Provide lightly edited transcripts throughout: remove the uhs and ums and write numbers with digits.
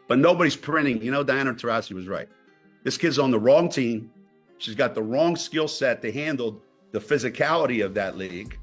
but nobody's printing. Diana Taurasi was right. This kid's on the wrong team. She's got the wrong skill set to handle the physicality of that league,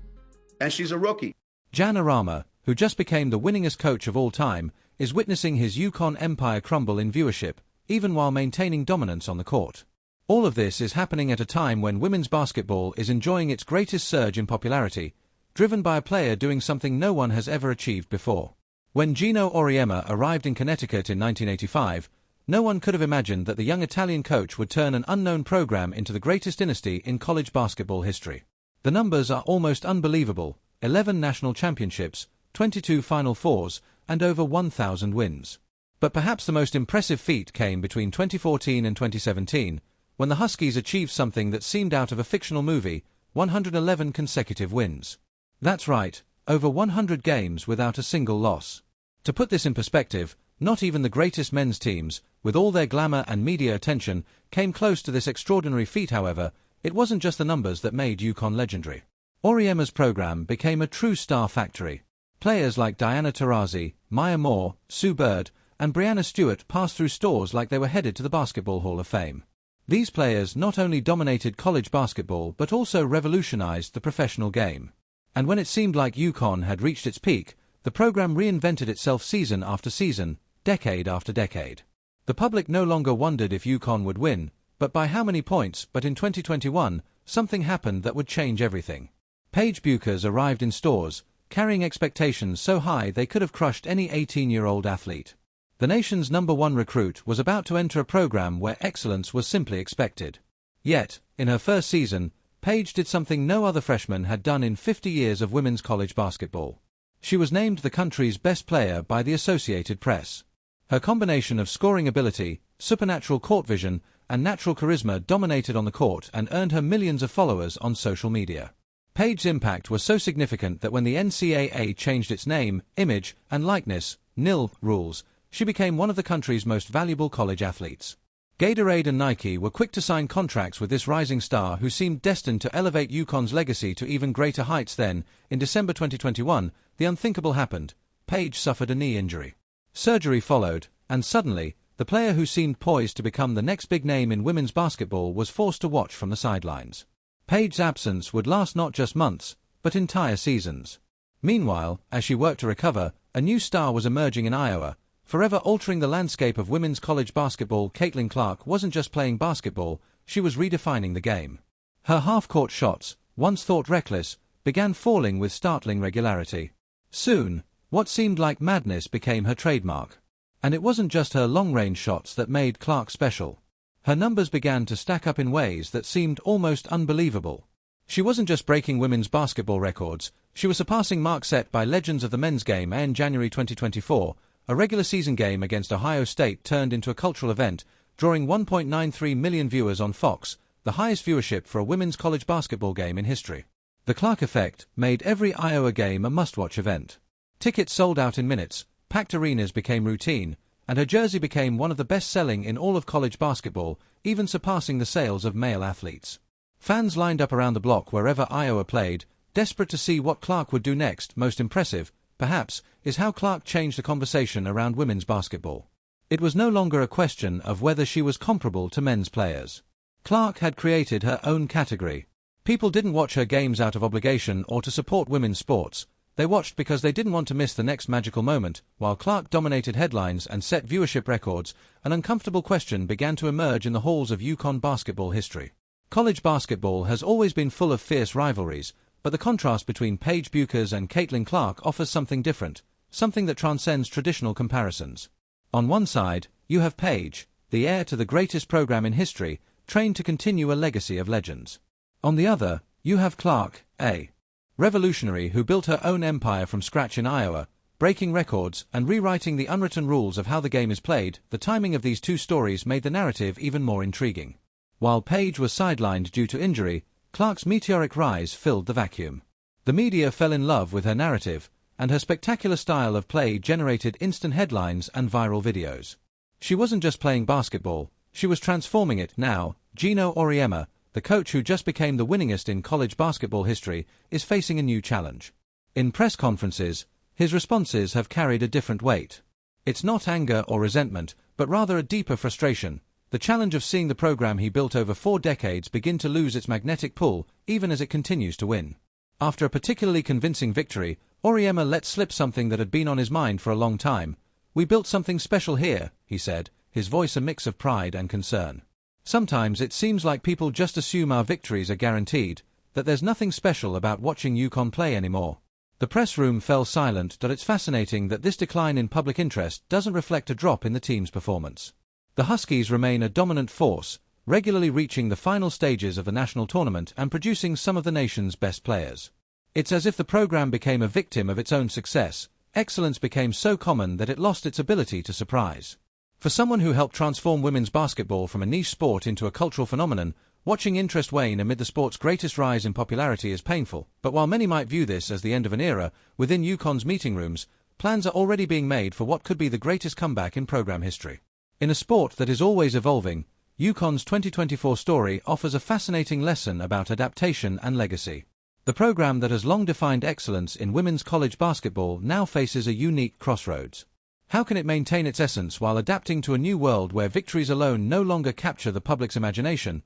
and she's a rookie. Geno Auriemma, who just became the winningest coach of all time, is witnessing his UConn empire crumble in viewership, even while maintaining dominance on the court. All of this is happening at a time when women's basketball is enjoying its greatest surge in popularity, driven by a player doing something no one has ever achieved before. When Geno Auriemma arrived in Connecticut in 1985, no one could have imagined that the young Italian coach would turn an unknown program into the greatest dynasty in college basketball history. The numbers are almost unbelievable: 11 national championships, 22 Final Fours, and over 1,000 wins. But perhaps the most impressive feat came between 2014 and 2017, when the Huskies achieved something that seemed out of a fictional movie: 111 consecutive wins. That's right, over 100 games without a single loss. To put this in perspective, not even the greatest men's teams, with all their glamour and media attention, came close to this extraordinary feat. However, it wasn't just the numbers that made UConn legendary. Auriemma's program became a true star factory. Players like Diana Taurasi, Maya Moore, Sue Bird, and Breanna Stewart passed through stores like they were headed to the Basketball Hall of Fame. These players not only dominated college basketball but also revolutionized the professional game. And when it seemed like UConn had reached its peak, the program reinvented itself season after season, decade after decade. The public no longer wondered if UConn would win, but by how many points. But in 2021, something happened that would change everything. Paige Bueckers arrived in stores, carrying expectations so high they could have crushed any 18-year-old athlete. The nation's #1 recruit was about to enter a program where excellence was simply expected. Yet, in her first season, Paige did something no other freshman had done in 50 years of women's college basketball. She was named the country's best player by the Associated Press. Her combination of scoring ability, supernatural court vision, and natural charisma dominated on the court and earned her millions of followers on social media. Paige's impact was so significant that when the NCAA changed its name, image, and likeness (NIL) rules, she became one of the country's most valuable college athletes. Gatorade and Nike were quick to sign contracts with this rising star who seemed destined to elevate UConn's legacy to even greater heights. Then, in December 2021, the unthinkable happened. Paige suffered a knee injury. Surgery followed, and suddenly, the player who seemed poised to become the next big name in women's basketball was forced to watch from the sidelines. Paige's absence would last not just months, but entire seasons. Meanwhile, as she worked to recover, a new star was emerging in Iowa, forever altering the landscape of women's college basketball. Caitlin Clark wasn't just playing basketball, she was redefining the game. Her half-court shots, once thought reckless, began falling with startling regularity. Soon, what seemed like madness became her trademark. And it wasn't just her long-range shots that made Clark special. Her numbers began to stack up in ways that seemed almost unbelievable. She wasn't just breaking women's basketball records, she was surpassing marks set by legends of the men's game. In January 2024, a regular season game against Ohio State turned into a cultural event, drawing 1.93 million viewers on Fox, the highest viewership for a women's college basketball game in history. The Clark effect made every Iowa game a must-watch event. Tickets sold out in minutes, packed arenas became routine, and her jersey became one of the best-selling in all of college basketball, even surpassing the sales of male athletes. Fans lined up around the block wherever Iowa played, desperate to see what Clark would do next. Most impressive, perhaps, is how Clark changed the conversation around women's basketball. It was no longer a question of whether she was comparable to men's players. Clark had created her own category. People didn't watch her games out of obligation or to support women's sports. They watched because they didn't want to miss the next magical moment. While Clark dominated headlines and set viewership records, an uncomfortable question began to emerge in the halls of UConn basketball history. College basketball has always been full of fierce rivalries, but the contrast between Paige Bueckers and Caitlin Clark offers something different, something that transcends traditional comparisons. On one side, you have Paige, the heir to the greatest program in history, trained to continue a legacy of legends. On the other, you have Clark, a revolutionary who built her own empire from scratch in Iowa, breaking records and rewriting the unwritten rules of how the game is played. The timing of these two stories made the narrative even more intriguing. While Paige was sidelined due to injury, Clark's meteoric rise filled the vacuum. The media fell in love with her narrative, and her spectacular style of play generated instant headlines and viral videos. She wasn't just playing basketball, she was transforming it. Now, Geno Auriemma, the coach who just became the winningest in college basketball history, is facing a new challenge. In press conferences, his responses have carried a different weight. It's not anger or resentment, but rather a deeper frustration, the challenge of seeing the program he built over 4 decades begin to lose its magnetic pull, even as it continues to win. After a particularly convincing victory, Auriemma let slip something that had been on his mind for a long time. "We built something special here," he said, his voice a mix of pride and concern. "Sometimes it seems like people just assume our victories are guaranteed, that there's nothing special about watching UConn play anymore." The press room fell silent, but it's fascinating that this decline in public interest doesn't reflect a drop in the team's performance. The Huskies remain a dominant force, regularly reaching the final stages of the national tournament and producing some of the nation's best players. It's as if the program became a victim of its own success. Excellence became so common that it lost its ability to surprise. For someone who helped transform women's basketball from a niche sport into a cultural phenomenon, watching interest wane amid the sport's greatest rise in popularity is painful. But while many might view this as the end of an era, within UConn's meeting rooms, plans are already being made for what could be the greatest comeback in program history. In a sport that is always evolving, UConn's 2024 story offers a fascinating lesson about adaptation and legacy. The program that has long defined excellence in women's college basketball now faces a unique crossroads. How can it maintain its essence while adapting to a new world where victories alone no longer capture the public's imagination?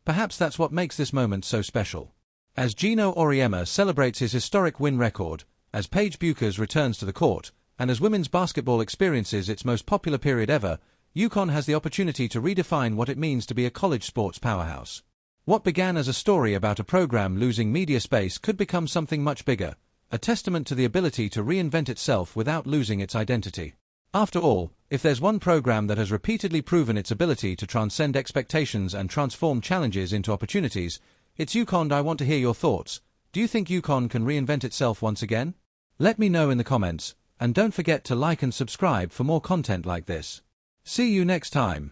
Perhaps that's what makes this moment so special. As Geno Auriemma celebrates his historic win record, as Paige Bueckers returns to the court, and as women's basketball experiences its most popular period ever, UConn has the opportunity to redefine what it means to be a college sports powerhouse. What began as a story about a program losing media space could become something much bigger, a testament to the ability to reinvent itself without losing its identity. After all, if there's one program that has repeatedly proven its ability to transcend expectations and transform challenges into opportunities, it's UConn. I want to hear your thoughts. Do you think UConn can reinvent itself once again? Let me know in the comments, and don't forget to like and subscribe for more content like this. See you next time.